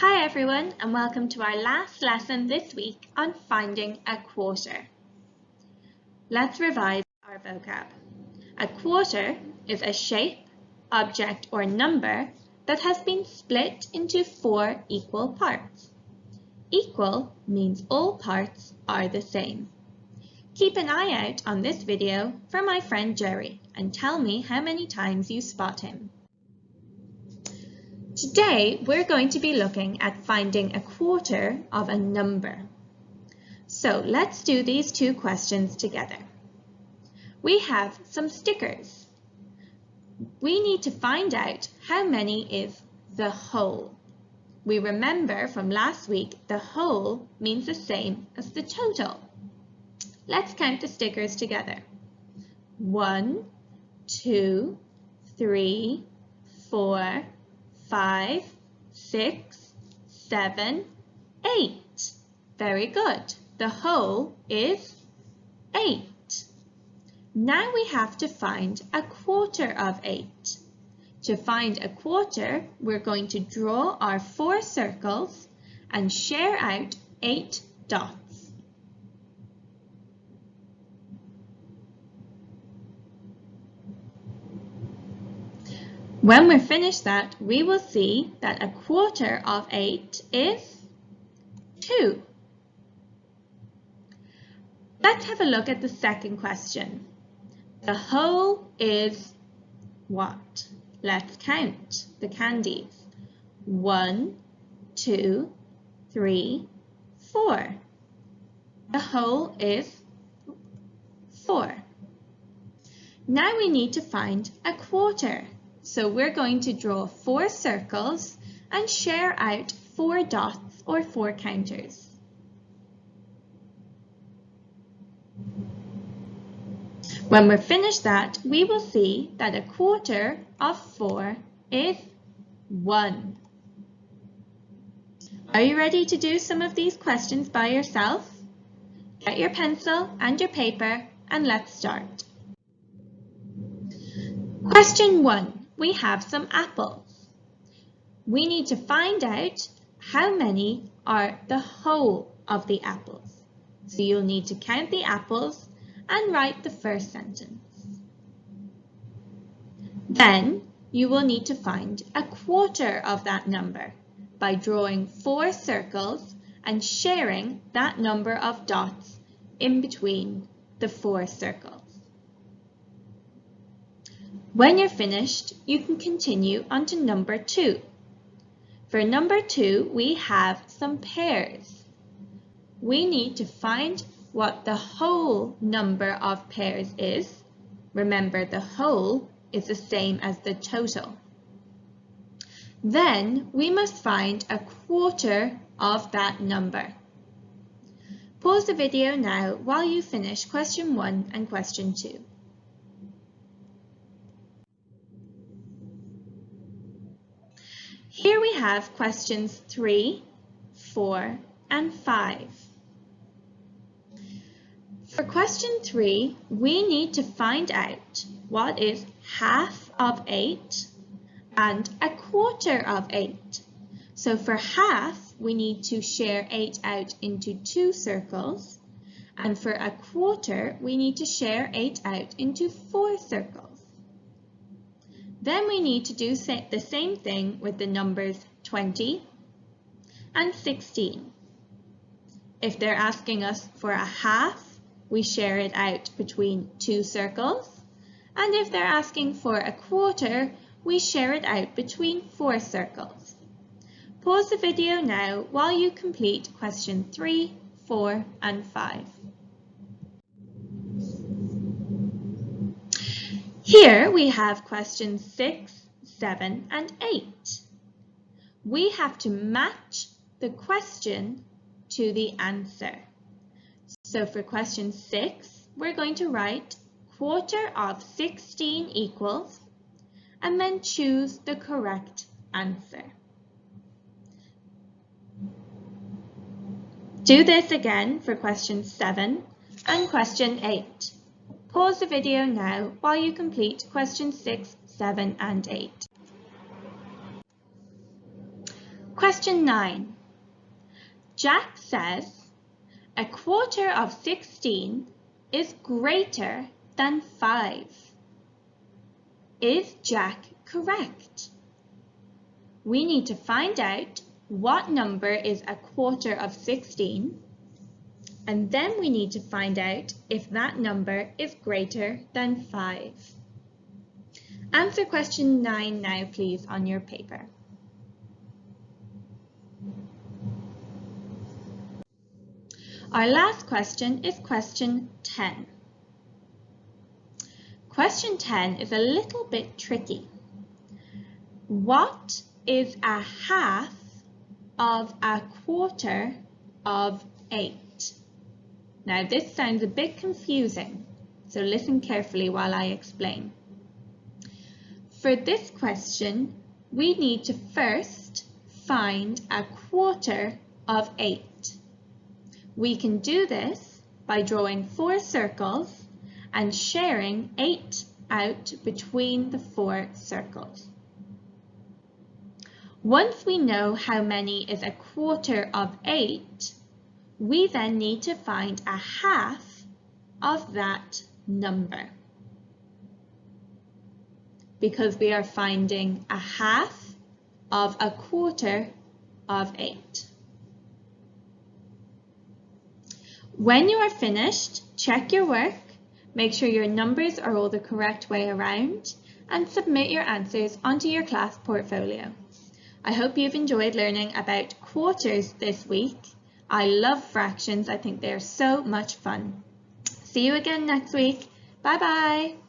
Hi everyone, and welcome to our last lesson this week on finding a quarter. Let's revise our vocab. A quarter is a shape, object or number that has been split into 4 equal parts. Equal means all parts are the same. Keep an eye out on this video for my friend Jerry and tell me how many times you spot him. Today, we're going to be looking at finding a quarter of a number. So let's do these two questions together. We have some stickers. We need to find out how many is the whole. We remember from last week, the whole means the same as the total. Let's count the stickers together. 1, 2, 3, 4, 5, 6, 7, 8. Very good. The whole is 8. Now we have to find a quarter of 8. To find a quarter, we're going to draw our 4 circles and share out 8 dots. When we're finished that, we will see that a quarter of 8 is 2. Let's have a look at the second question. The whole is what? Let's count the candies. 1, 2, 3, 4. The whole is 4. Now we need to find a quarter. So we're going to draw 4 circles and share out 4 dots or 4 counters. When we're finished that, we will see that a quarter of 4 is 1. Are you ready to do some of these questions by yourself? Get your pencil and your paper and let's start. Question 1. We have some apples. We need to find out how many are the whole of the apples. So you'll need to count the apples and write the first sentence. Then you will need to find a quarter of that number by drawing 4 circles and sharing that number of dots in between the 4 circles. When you're finished, you can continue on to number 2. For number 2, we have some pairs. We need to find what the whole number of pairs is. Remember, the whole is the same as the total. Then we must find a quarter of that number. Pause the video now while you finish question 1 and question 2. Here we have questions 3, 4, and 5. For question 3, we need to find out what is half of 8 and a quarter of 8. So for half, we need to share 8 out into 2 circles, and for a quarter, we need to share 8 out into 4 circles. Then we need to do the same thing with the numbers 20 and 16. If they're asking us for a half, we share it out between 2 circles. And if they're asking for a quarter, we share it out between 4 circles. Pause the video now while you complete question 3, 4, and 5. Here we have questions 6, 7, and 8. We have to match the question to the answer. So for question 6, we're going to write quarter of 16 equals and then choose the correct answer. Do this again for question 7 and question 8. Pause the video now while you complete questions 6, 7, and 8. Question 9. Jack says, a quarter of 16 is greater than 5. Is Jack correct? We need to find out what number is a quarter of 16, and then we need to find out if that number is greater than 5. Answer question 9 now, please, on your paper. Our last question is question 10. Question 10 is a little bit tricky. What is a half of a quarter of 8? Now this sounds a bit confusing, so listen carefully while I explain. For this question, we need to first find a quarter of 8. We can do this by drawing 4 circles and sharing 8 out between the 4 circles. Once we know how many is a quarter of 8, we then need to find a half of that number, because we are finding a half of a quarter of 8. When you are finished, check your work, make sure your numbers are all the correct way around, and submit your answers onto your class portfolio. I hope you've enjoyed learning about quarters this week. I love fractions. I think they're so much fun. See you again next week. Bye bye.